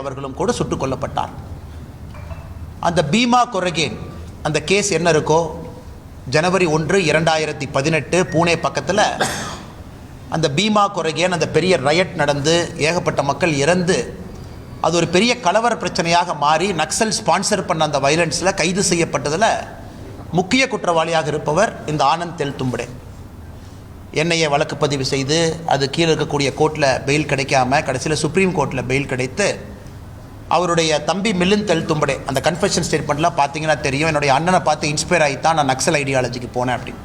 அவர்களும் கூட சுட்டுக் கொல்லப்பட்டார். அந்த பீமா கொரகேன் அந்த கேஸ் என்ன இருக்கோ, ஜனவரி 1, 2018 பூனே பக்கத்தில் அந்த பீமா கொரகேன் அந்த பெரிய ரயட் நடந்து ஏகப்பட்ட மக்கள் இறந்து அது ஒரு பெரிய கலவர பிரச்சனையாக மாறி நக்சல் ஸ்பான்சர் பண்ண அந்த வயலன்ஸில் கைது செய்யப்பட்டதில் முக்கிய குற்றவாளியாக இருப்பவர் இந்த ஆனந்த் தெல்தும்படே. என்ஐஏ வழக்கு பதிவு செய்து அது கீழே இருக்கக்கூடிய கோர்ட்டில் பெயில் கிடைக்காம கடைசியில் சுப்ரீம் கோர்ட்டில் பெயில் கிடைத்து அவருடைய தம்பி மிலிந்த் தெல்தும்படே அந்த கன்ஃபெஷன் ஸ்டேட்மெண்ட்லாம் பார்த்தீங்கன்னா தெரியும், என்னுடைய அண்ணனை பார்த்து இன்ஸ்பயர் ஆகி தான் நான் நக்சல் ஐடியாலஜிக்கு போனேன் அப்படின்னு.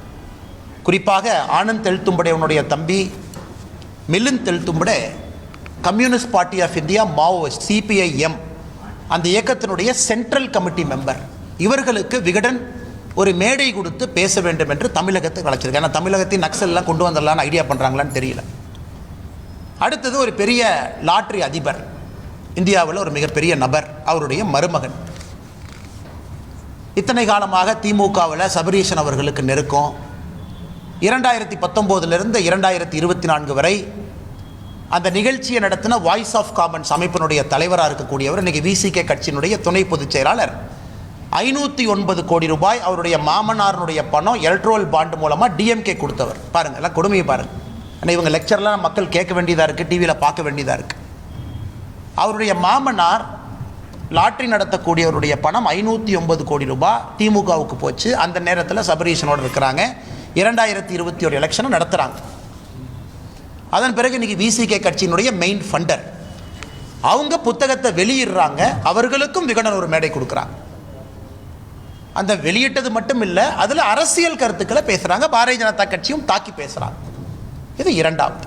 குறிப்பாக ஆனந்த் தெல்தும்படே உன்னுடைய தம்பி Milind Teltumbde Communist Party of India Maoist CPIM அந்த இயக்கத்தினுடைய சென்ட்ரல் கமிட்டி மெம்பர். இவர்களுக்கு விகடன் ஒரு மேடை கொடுத்து பேச வேண்டும் என்று தமிழகத்துக்கு அழைச்சிருக்கேன். ஏன்னா தமிழகத்தின் நக்சல்லாம் கொண்டு வந்துடலான்னு ஐடியா பண்ணுறாங்களான்னு தெரியல. அடுத்தது ஒரு பெரிய லாட்ரி அதிபர், இந்தியாவில் ஒரு மிகப்பெரிய நபர், அவருடைய மருமகன். இத்தனை காலமாக திமுகவில் சபரீஷன் அவர்களுக்கு நெருக்கம். 2019 2024 வரை அந்த நிகழ்ச்சியை நடத்தின வாய்ஸ் ஆஃப் காமன்ஸ் அமைப்பினுடைய தலைவராக இருக்கக்கூடியவர் இன்றைக்கி VCK கட்சியினுடைய துணை பொதுச் செயலாளர். 509 கோடி ரூபாய் அவருடைய மாமனாருடைய பணம் எலக்ட்ரோல் பாண்ட் மூலமாக DMK கொடுத்தவர். பாருங்கள், எல்லாம் கொடுமையை பாருங்கள். ஆனால் இவங்க லெக்சர்லாம் மக்கள் கேட்க வேண்டியதாக இருக்குது, டிவியில் பார்க்க வேண்டியதாக இருக்குது. அவருடைய மாமனார் லாட்ரி நடத்தக்கூடியவருடைய பணம் 509 கோடி ரூபாய் திமுகவுக்கு போச்சு. அந்த நேரத்தில் சபரீஷனோடு இருக்கிறாங்க. 2021 எலெக்ஷனை நடத்துகிறாங்க. அதன் பிறகு இன்றைக்கி VCK கட்சியினுடைய மெயின் ஃபண்டர் அவங்க புத்தகத்தை வெளியிடுறாங்க. அவர்களுக்கும் விகடன் ஒரு மேடை கொடுக்குறாங்க. அந்த வெளியிட்டது மட்டும் இல்லை, அதில் அரசியல் கருத்துக்களை பேசுகிறாங்க. பாரதிய ஜனதா கட்சியும் தாக்கி பேசுகிறாங்க. இது இரண்டாவது.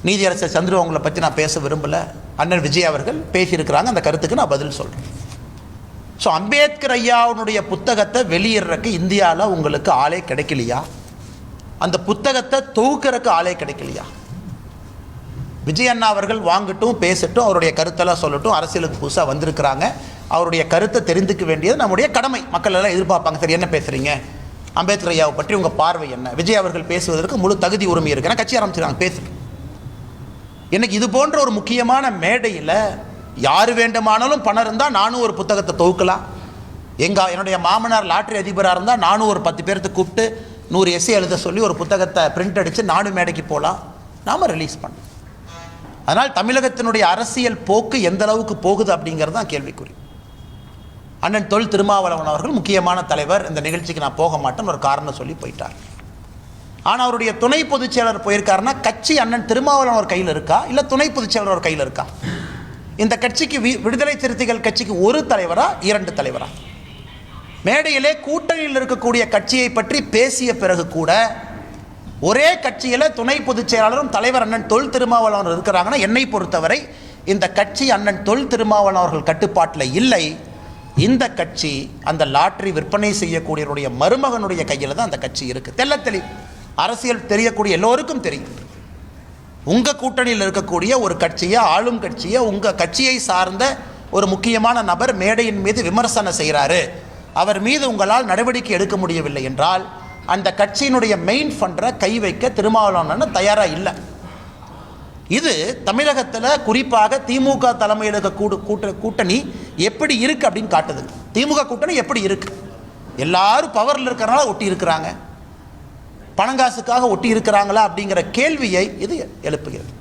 நீதியரசர் சந்துரு அவங்களை பற்றி நான் பேச விரும்பலை. அண்ணன் விஜய் அவர்கள் பேசியிருக்கிறாங்க, அந்த கருத்துக்கு நான் பதில் சொல்கிறேன். ஸோ அம்பேத்கர் ஐயாவுடைய புத்தகத்தை வெளியிடுறதுக்கு இந்தியாவில் உங்களுக்கு ஆளே கிடைக்கலையா? அந்த புத்தகத்தை தொகுக்கிறதுக்கு ஆளே கிடைக்கலையா? விஜய் அண்ணா அவர்கள் வாங்கட்டும், பேசட்டும், அவருடைய கருத்தெல்லாம் சொல்லட்டும். அரசியலுக்கு புதுசாக வந்திருக்கிறாங்க, அவருடைய கருத்தை தெரிந்துக்க வேண்டியது நம்முடைய கடமை. மக்கள் எல்லாம் எதிர்பார்ப்பாங்க, சரி என்ன பேசுகிறீங்க, அம்பேத்கர் ஐயாவை பற்றி உங்கள் பார்வை என்ன? விஜய் அவர்கள் பேசுவதற்கு முழு தகுதி உரிமை இருக்குன்னா கட்சி ஆரம்பிச்சிருக்காங்க, பேசுகிறேன். எனக்கு இது போன்ற ஒரு முக்கியமான மேடையில் யார் வேண்டுமானாலும் பணம் இருந்தால் நானும் ஒரு புத்தகத்தை தொகுக்கலாம். என்னுடைய மாமனார் லாட்ரி அதிபராக இருந்தால் நானும் ஒரு 10 பேர்த்து கூப்பிட்டு 100 எஸ்ஸே எழுத சொல்லி ஒரு புத்தகத்தை பிரிண்ட் அடித்து நானும் மேடைக்கு போகலாம், நாம் ரிலீஸ் பண்ணோம். அதனால் தமிழகத்தினுடைய அரசியல் போக்கு எந்த அளவுக்கு போகுது அப்படிங்கிறது தான் கேள்விக்குறி. அண்ணன் தொல் திருமாவளவன் அவர்கள் முக்கியமான தலைவர், இந்த நிகழ்ச்சிக்கு நான் போக மாட்டேன்னு ஒரு காரணம் சொல்லி போயிட்டார். ஆனால் அவருடைய துணை பொதுச் செயலர் போயிருக்காருன்னா கட்சி அண்ணன் திருமாவளவன் ஒரு கையில் இருக்கா, இல்லை துணை பொதுச் செயலர் ஒரு கையில் இருக்கா? இந்த கட்சிக்கு விடுதலை சிறுத்தைகள் கட்சிக்கு ஒரு தலைவரா, 2 தலைவரா? மேடையிலே கூட்டணியில் இருக்கக்கூடிய கட்சியை பற்றி பேசிய பிறகு கூட ஒரே கட்சியில் துணை பொதுச் செயலாளரும் தலைவர் அண்ணன் தொல் திருமாவளவன் இருக்கிறாங்கன்னா என்னை பொறுத்தவரை இந்த கட்சி அண்ணன் தொல் திருமாவளவன் அவர்கள் கட்டுப்பாட்டில் இல்லை. இந்த கட்சி அந்த லாட்ரி விற்பனை செய்யக்கூடியவருடைய மருமகனுடைய கையில் தான் அந்த கட்சி இருக்குது. தெளிவு அரசியல் தெரியக்கூடிய எல்லோருக்கும் தெரியும். உங்கள் கூட்டணியில் இருக்கக்கூடிய ஒரு கட்சியை, ஆளும் கட்சியை, உங்கள் கட்சியை சார்ந்த ஒரு முக்கியமான நபர் மேடையின் மீது விமர்சனம் செய்கிறாரு, அவர் மீது உங்களால் நடவடிக்கை எடுக்க முடியவில்லை என்றால் அந்த கட்சியினுடைய மெயின் ஃபண்டரை கை வைக்க திருமாவளவன் தயாராக இல்லை. இது தமிழகத்தில் குறிப்பாக திமுக தலைமையில் இருக்க கூட்டணி எப்படி இருக்குது அப்படின்னு காட்டுது. திமுக கூட்டணி எப்படி இருக்குது? எல்லாரும் பவரில் இருக்கிறனால ஒட்டி இருக்கிறாங்க, பணங்காசுக்காக ஒட்டி இருக்கிறாங்களா அப்படிங்கிற கேள்வியை இது எழுப்புகிறது.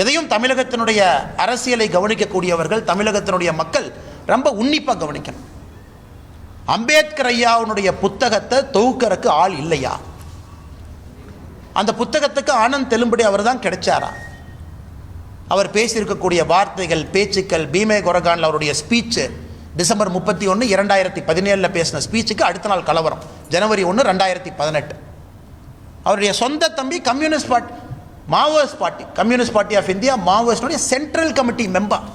எதையும் தமிழகத்தினுடைய அரசியலை கவனிக்கக்கூடியவர்கள், தமிழகத்தினுடைய மக்கள் ரொம்ப உன்னிப்பாக கவனிக்கணும். அம்பேத்கர் ஐயாவுடைய புத்தகத்தை தொகுக்கிறதுக்கு ஆள் இல்லையா? அந்த புத்தகத்துக்கு ஆனந்த் தெலும்படே அவர் தான் கிடைச்சாரா? அவர் பேசியிருக்கக்கூடிய வார்த்தைகள், பேச்சுக்கள், பீமே கொரகானில் அவருடைய ஸ்பீச்சு டிசம்பர் 31, 2017 பேசின ஸ்பீச்சுக்கு அடுத்த நாள் கலவரம், ஜனவரி 1, 2018. அவருடைய சொந்த தம்பி Communist Party, Maoist party, Communist Party of India மாவோயிஸ்டுடைய சென்ட்ரல் கமிட்டி மெம்பர்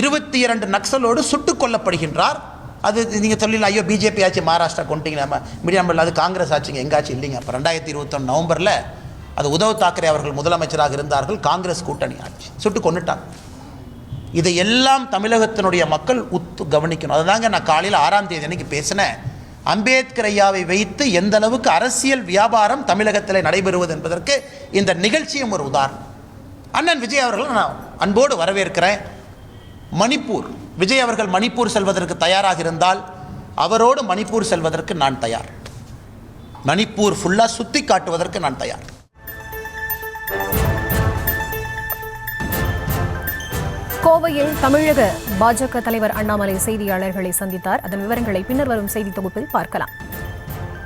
22 நக்சலோடு சுட்டுக் கொல்லப்படுகின்றார். அது நீங்கள் சொல்லலாம், ஐயோ பிஜேபி ஆச்சு மகாராஷ்டிரா கொண்டீங்க, நம்ம மீடியம் அது காங்கிரஸ் ஆச்சுங்க, எங்காச்சும் இல்லைங்க. அப்போ 2021 நவம்பரில் அது உத்தவ் தாக்கரே அவர்கள் முதலமைச்சராக இருந்தார்கள், காங்கிரஸ் கூட்டணி ஆட்சி, சுட்டு கொண்டுட்டாங்க. இதையெல்லாம் தமிழகத்தினுடைய மக்கள் கவனிக்கணும். அதுதாங்க நான் காலையில் 6ஆம் தேதி அன்னைக்கு பேசினேன். அம்பேத்கர் ஐயாவை வைத்து எந்த அளவுக்கு அரசியல் வியாபாரம் தமிழகத்தில் நடைபெறுவது என்பதற்கு இந்த நிகழ்ச்சியும் ஒரு உதாரணம். அண்ணன் விஜய் அவர்கள் நான் அன்போடு வரவேற்கிறேன். மணிப்பூர், விஜய் அவர்கள் மணிப்பூர் செல்வதற்கு தயாராக இருந்தால் அவரோடு மணிப்பூர் செல்வதற்கு நான் தயார். மணிப்பூர் ஃபுல்லாக சுற்றி காட்டுவதற்கு நான் தயார். கோவையில் தமிழக பாஜக தலைவர் அண்ணாமலை செய்தியாளர்களை சந்தித்தார். அதன் விவரங்களை பின்னர் வரும் செய்தி தொகுப்பில் பார்க்கலாம்.